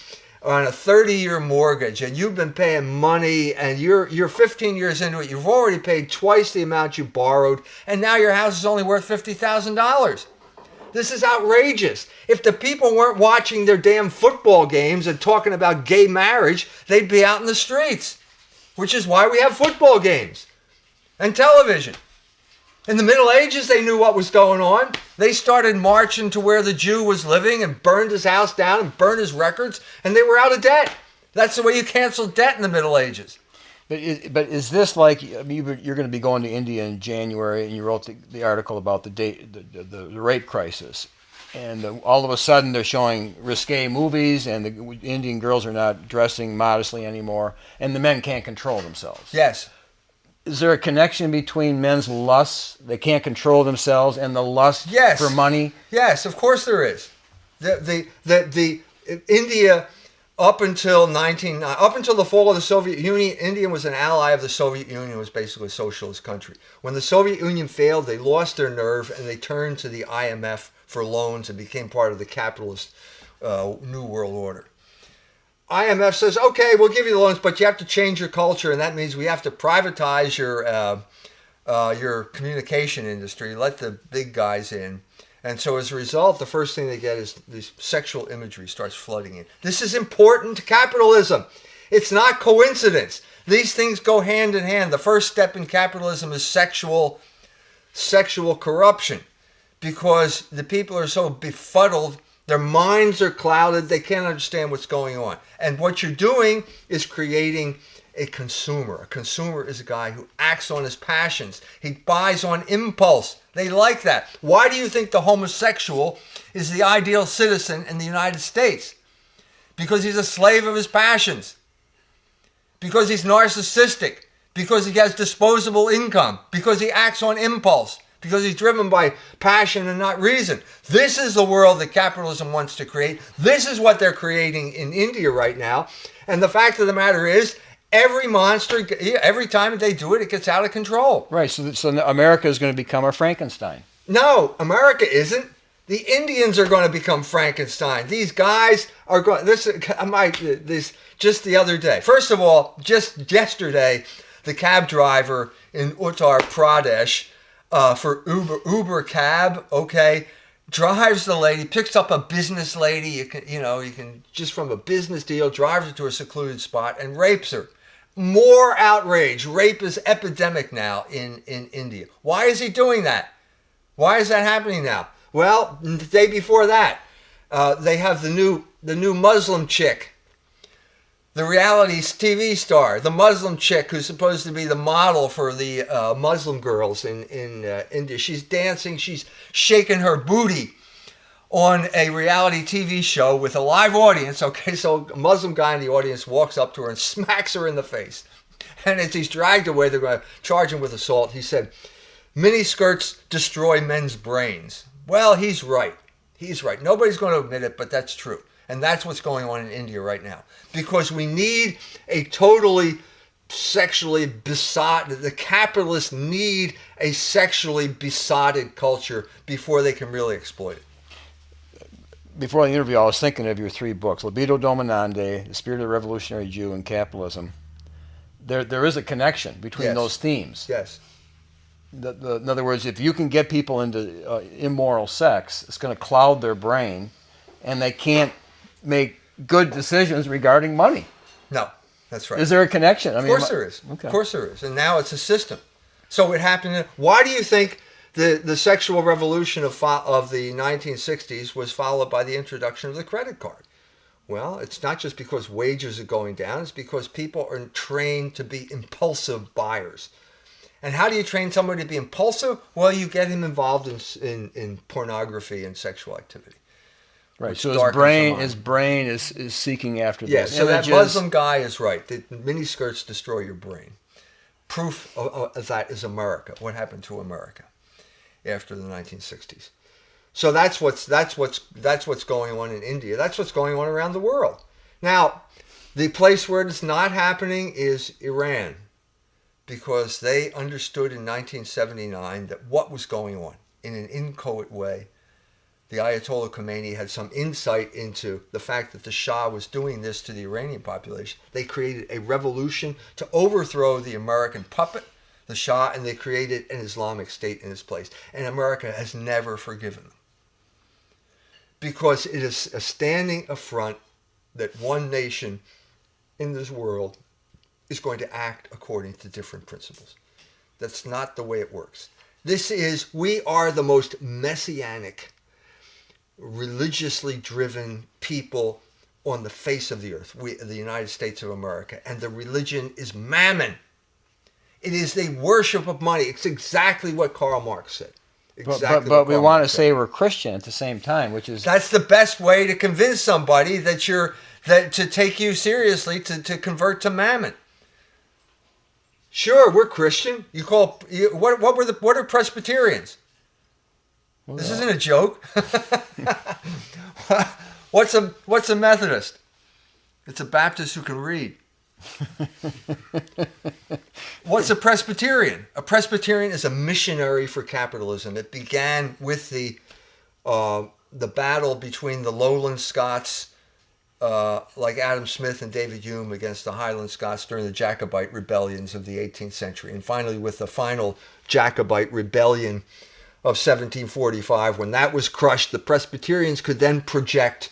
on a 30-year mortgage, and you've been paying money, and you're 15 years into it. You've already paid twice the amount you borrowed, and now your house is only worth $50,000. This is outrageous. If the people weren't watching their damn football games and talking about gay marriage, they'd be out in the streets, which is why we have football games and television. In the Middle Ages, they knew what was going on. They started marching to where the Jew was living and burned his house down and burned his records, and they were out of debt. That's the way you canceled debt in the Middle Ages. But is this like, I mean, you're going to be going to India in January, and you wrote the article about the rape crisis, and all of a sudden they're showing risque movies, and the Indian girls are not dressing modestly anymore, and the men can't control themselves. Yes. Is there a connection between men's lusts, they can't control themselves, and the lust for money? Yes, of course there is. The India, up until the fall of the Soviet Union, India was an ally of the Soviet Union. It was basically a socialist country. When the Soviet Union failed, they lost their nerve and they turned to the IMF for loans and became part of the capitalist New World Order. IMF says, okay, we'll give you the loans, but you have to change your culture, and that means we have to privatize your communication industry, let the big guys in. And so as a result, the first thing they get is this sexual imagery starts flooding in. This is important to capitalism. It's not coincidence. These things go hand in hand. The first step in capitalism is sexual corruption, because the people are so befuddled. Their minds are clouded. They can't understand what's going on. And what you're doing is creating a consumer. A consumer is a guy who acts on his passions. He buys on impulse. They like that. Why do you think the homosexual is the ideal citizen in the United States? Because he's a slave of his passions. Because he's narcissistic. Because he has disposable income. Because he acts on impulse. Because he's driven by passion and not reason. This is the world that capitalism wants to create. This is what they're creating in India right now. And the fact of the matter is, every time they do it, it gets out of control. Right, so America is going to become our Frankenstein. No, America isn't. The Indians are going to become Frankenstein. These guys are going... This just the other day. First of all, just yesterday, the cab driver in Uttar Pradesh... for Uber cab, okay, drives the lady, picks up a business lady, you can just from a business deal, drives her to a secluded spot and rapes her. More outrage. Rape is epidemic now in India. Why is he doing that? Why is that happening now? Well, the day before that, they have the new Muslim chick, the reality TV star, the Muslim chick who's supposed to be the model for the Muslim girls in India. She's dancing, she's shaking her booty on a reality TV show with a live audience. Okay, so a Muslim guy in the audience walks up to her and smacks her in the face. And as he's dragged away, they're going to charge him with assault. He said, "Miniskirts destroy men's brains." Well, he's right. He's right. Nobody's going to admit it, but that's true. And that's what's going on in India right now. Because we need a totally sexually besotted. The capitalists need a sexually besotted culture before they can really exploit it. Before the interview, I was thinking of your 3 books, Libido Dominandi, The Spirit of the Revolutionary Jew, and Capitalism. There is a connection between Yes. those themes. Yes. In other words, if you can get people into immoral sex, it's going to cloud their brain, and they can't make good decisions regarding money. No, that's right. Is there a connection? Of course there is. Okay. Of course there is. And now it's a system. So it happened. Why do you think the sexual revolution of the 1960s was followed by the introduction of the credit card? Well, it's not just because wages are going down. It's because people are trained to be impulsive buyers. And how do you train somebody to be impulsive? Well, you get him involved in pornography and sexual activity. Right. So his brain is seeking after Yeah, those so images. that Muslim guy is right. The miniskirts destroy your brain. Proof of that is America. What happened to America after the 1960s? So that's what's going on in India. That's what's going on around the world. Now, the place where it's not happening is Iran, because they understood in 1979 that what was going on in an inchoate way. The Ayatollah Khomeini had some insight into the fact that the Shah was doing this to the Iranian population. They created a revolution to overthrow the American puppet, the Shah, and they created an Islamic state in its place. And America has never forgiven them, because it is a standing affront that one nation in this world is going to act according to different principles. That's not the way it works. We are the most messianic, religiously driven people on the face of the earth, the United States of America, and the religion is mammon. It is the worship of money. It's exactly what Karl Marx said. But we want to say we're Christian at the same time, which is... That's the best way to convince somebody that to take you seriously, to convert to mammon. Sure, we're Christian. What are Presbyterians? Well, this isn't a joke. What's a Methodist? It's a Baptist who can read. What's a Presbyterian? A Presbyterian is a missionary for capitalism. It began with the battle between the Lowland Scots, like Adam Smith and David Hume, against the Highland Scots during the Jacobite rebellions of the 18th century, and finally with the final Jacobite rebellion of 1745. When that was crushed, the Presbyterians could then project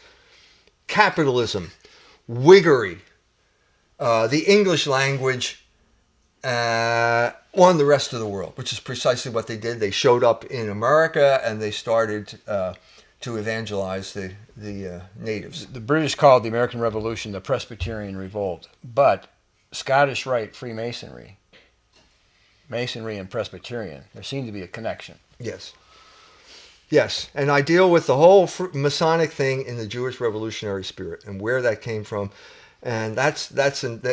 capitalism, Whiggery, the English language on the rest of the world, which is precisely what they did. They showed up in America and they started to evangelize the natives. The British called the American Revolution the Presbyterian Revolt, but Scottish Rite Freemasonry, Masonry and Presbyterian, there seemed to be a connection. Yes. Yes, and I deal with the whole Masonic thing in the Jewish revolutionary spirit and where that came from. And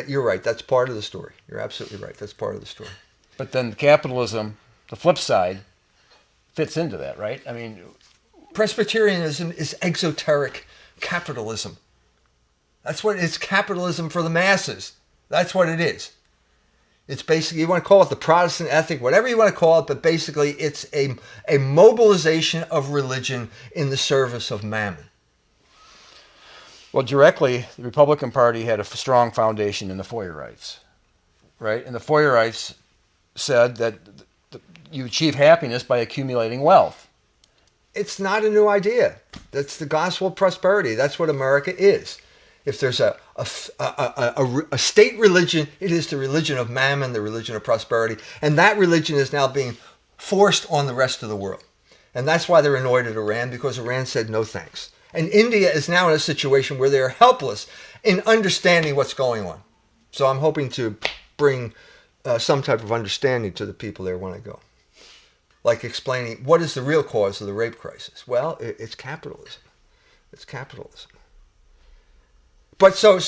you're right. That's part of the story. You're absolutely right. That's part of the story. But then capitalism, the flip side, fits into that, right? I mean, Presbyterianism is exoteric capitalism. That's what it's capitalism for the masses. That's what it is. It's basically, you want to call it the Protestant ethic, whatever you want to call it, but basically it's a mobilization of religion in the service of mammon. Well, directly, the Republican Party had a strong foundation in the Foyerites, right? And the Foyerites said that you achieve happiness by accumulating wealth. It's not a new idea. That's the gospel of prosperity. That's what America is. If there's a state religion, it is the religion of mammon, the religion of prosperity. And that religion is now being forced on the rest of the world. And that's why they're annoyed at Iran, because Iran said no thanks. And India is now in a situation where they're helpless in understanding what's going on. So I'm hoping to bring some type of understanding to the people there when I go. Like explaining what is the real cause of the rape crisis. Well, it's capitalism. It's capitalism. But so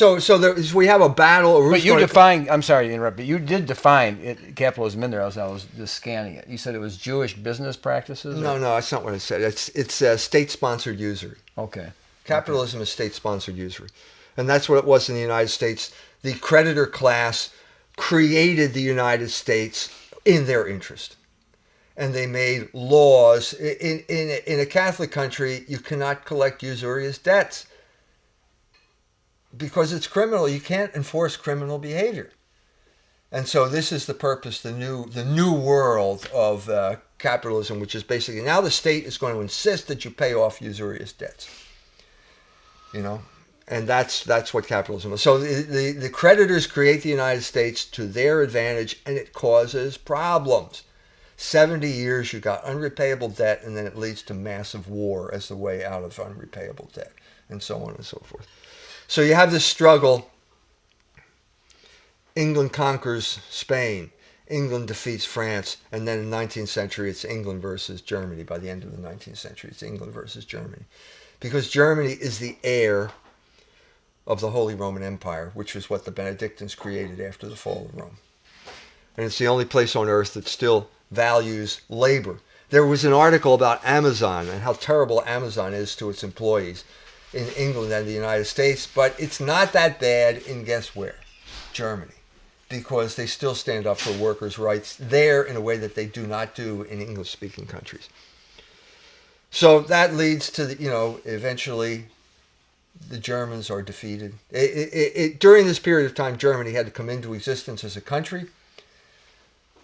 we have a battle. But you define, I'm sorry to interrupt, but you did define capitalism in there as I was just scanning it. You said it was Jewish business practices? No, that's not what I said. It's state-sponsored usury. Okay. Capitalism is state-sponsored usury. And that's what it was in the United States. The creditor class created the United States in their interest. And they made laws. In a Catholic country, you cannot collect usurious debts because it's criminal. You can't enforce criminal behavior. And so this is the purpose, the new world of capitalism, which is basically now the state is going to insist that you pay off usurious debts. And that's what capitalism is. So the creditors create the United States to their advantage, and it causes problems. 70 years, you got unrepayable debt, and then it leads to massive war as the way out of unrepayable debt, and so on and so forth. So you have this struggle. England conquers Spain. England defeats France, and then in the 19th century, it's England versus Germany. By the end of the 19th century, it's England versus Germany. Because Germany is the heir of the Holy Roman Empire, which was what the Benedictines created after the fall of Rome. And it's the only place on earth that still values labor. There was an article about Amazon and how terrible Amazon is to its employees in England and the United States, but it's not that bad in guess where? Germany. Because they still stand up for workers' rights there in a way that they do not do in English-speaking countries. So that leads to, eventually the Germans are defeated. During this period of time, Germany had to come into existence as a country.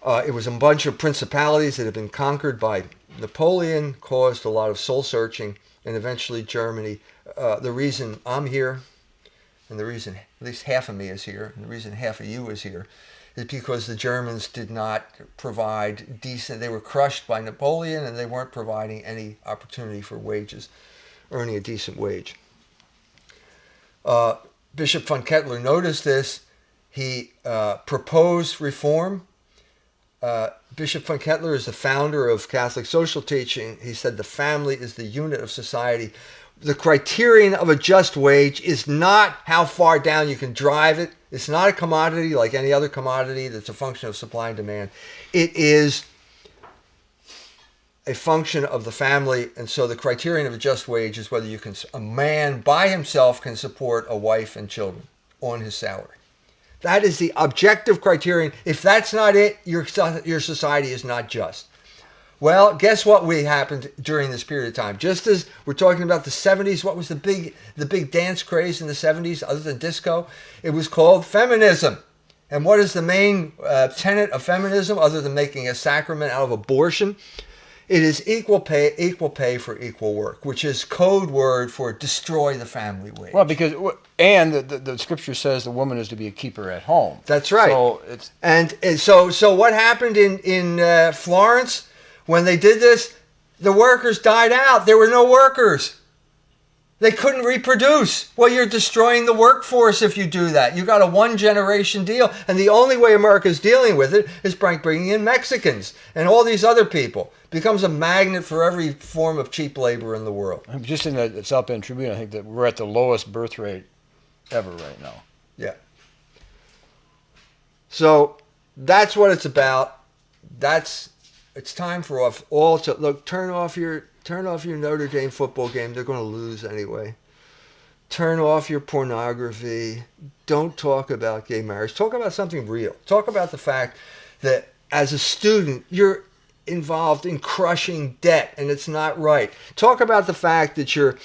It was a bunch of principalities that had been conquered by Napoleon, caused a lot of soul-searching, and eventually Germany. The reason I'm here, and the reason at least half of me is here, and the reason half of you is here, is because the Germans did not provide decent, they were crushed by Napoleon, and they weren't providing any opportunity for wages, earning a decent wage. Bishop von Kettler noticed this. He proposed reform. Bishop von Kettler is the founder of Catholic social teaching. He said the family is the unit of society. The criterion of a just wage is not how far down you can drive it. It's not a commodity like any other commodity that's a function of supply and demand. It is a function of the family, and so the criterion of a just wage is whether a man by himself can support a wife and children on his salary. That is the objective criterion. If that's not it, your society is not just. Well, guess what happened during this period of time? Just as we're talking about the 70s, what was the big dance craze in the 70s other than disco? It was called feminism. And what is the main tenet of feminism other than making a sacrament out of abortion? It is equal pay for equal work, which is code word for destroy the family wage. Well, because the scripture says the woman is to be a keeper at home. That's right. So it's and so what happened in Florence when they did this? The workers died out. There were no workers. They couldn't reproduce. Well, you're destroying the workforce if you do that. You got a one-generation deal, and the only way America's dealing with it is by bringing in Mexicans and all these other people. Becomes a magnet for every form of cheap labor in the world. I'm just in the South Bend Tribune. I think that we're at the lowest birth rate ever right now. Yeah. So that's what it's about. It's time for all to look. Turn off your Notre Dame football game. They're going to lose anyway. Turn off your pornography. Don't talk about gay marriage. Talk about something real. Talk about the fact that as a student, you're involved in crushing debt, and it's not right. Talk about the fact that you're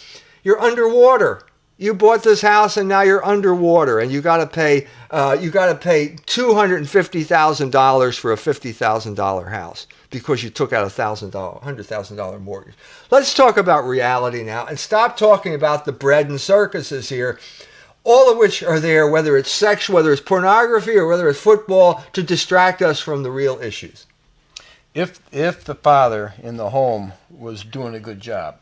underwater. You bought this house, and now you're underwater, and you got to pay $250,000 for a $50,000 house because you took out $100,000 mortgage. Let's talk about reality now, and stop talking about the bread and circuses here, all of which are there, whether it's sex, whether it's pornography, or whether it's football, to distract us from the real issues. If the father in the home was doing a good job,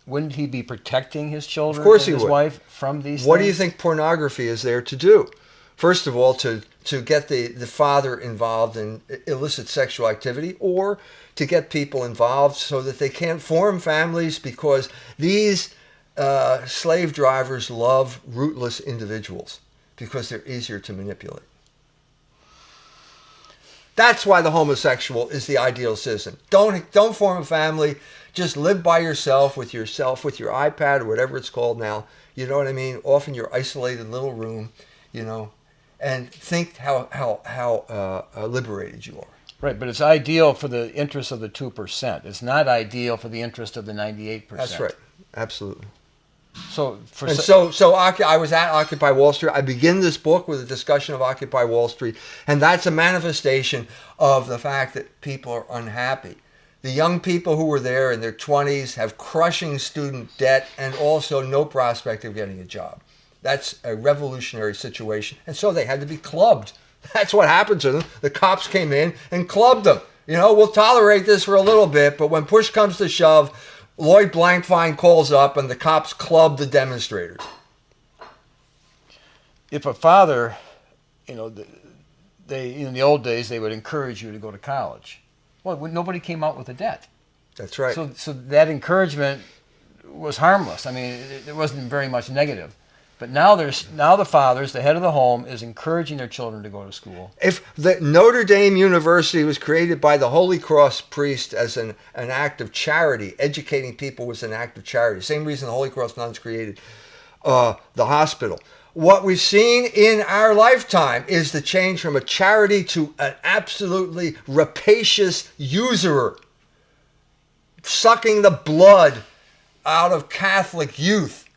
wouldn't he be protecting his children Of course and he his would. wife from these What things? do you think pornography is there to do? First of all, to get the father involved in illicit sexual activity, or to get people involved so that they can't form families, because these slave drivers love rootless individuals because they're easier to manipulate. That's why the homosexual is the ideal citizen. Don't form a family. Just live by yourself with your iPad or whatever it's called now. You know what I mean? Off in your isolated little room, and think how liberated you are. Right, but it's ideal for the interest of the 2%. It's not ideal for the interest of the 98%. That's right. Absolutely. So I was at Occupy Wall Street. I begin this book with a discussion of Occupy Wall Street, and that's a manifestation of the fact that people are unhappy. The young people who were there in their 20s have crushing student debt and also no prospect of getting a job. That's a revolutionary situation, and so they had to be clubbed. That's what happened to them. The cops came in and clubbed them. We'll tolerate this for a little bit, but when push comes to shove, Lloyd Blankfein calls up and the cops club the demonstrators. If a father, they in the old days, they would encourage you to go to college. Well, nobody came out with a debt. That's right. So that encouragement was harmless. I mean, it wasn't very much negative. But now the fathers, the head of the home, is encouraging their children to go to school. If the Notre Dame University was created by the Holy Cross priest as an act of charity, educating people was an act of charity. Same reason the Holy Cross nuns created the hospital. What we've seen in our lifetime is the change from a charity to an absolutely rapacious usurer, sucking the blood out of Catholic youth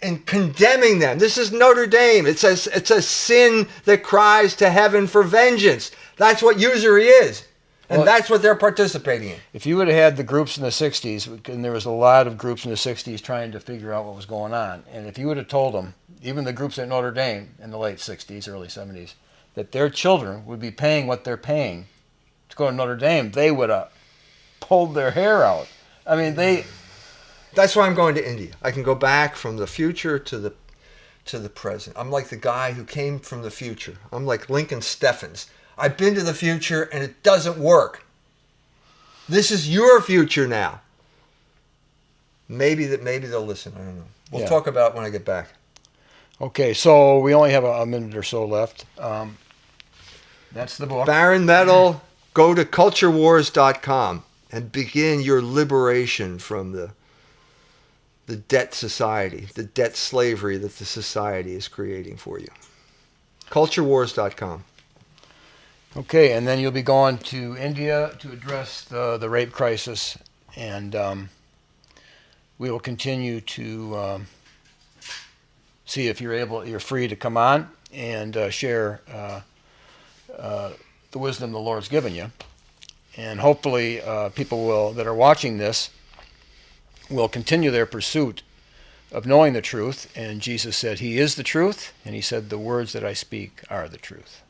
and condemning them. This is Notre Dame. It's a sin that cries to heaven for vengeance. That's what usury is. And that's what they're participating in. If you would have had the groups in the 60s, and there was a lot of groups in the 60s trying to figure out what was going on, and if you would have told them, even the groups at Notre Dame in the late 60s, early 70s, that their children would be paying what they're paying to go to Notre Dame, they would have pulled their hair out. I mean, That's why I'm going to India. I can go back from the future to the present. I'm like the guy who came from the future. I'm like Lincoln Steffens. I've been to the future and it doesn't work. This is your future now. Maybe they'll listen. I don't know. We'll talk about it when I get back. Okay, so we only have a minute or so left. That's the book. Baron Metal, go to culturewars.com and begin your liberation from the debt society, the debt slavery that the society is creating for you. culturewars.com. Okay, and then you'll be going to India to address the rape crisis, and we will continue to see if you're free to come on and share the wisdom the Lord's given you, and hopefully people that are watching this will continue their pursuit of knowing the truth. And Jesus said He is the truth, and He said the words that I speak are the truth.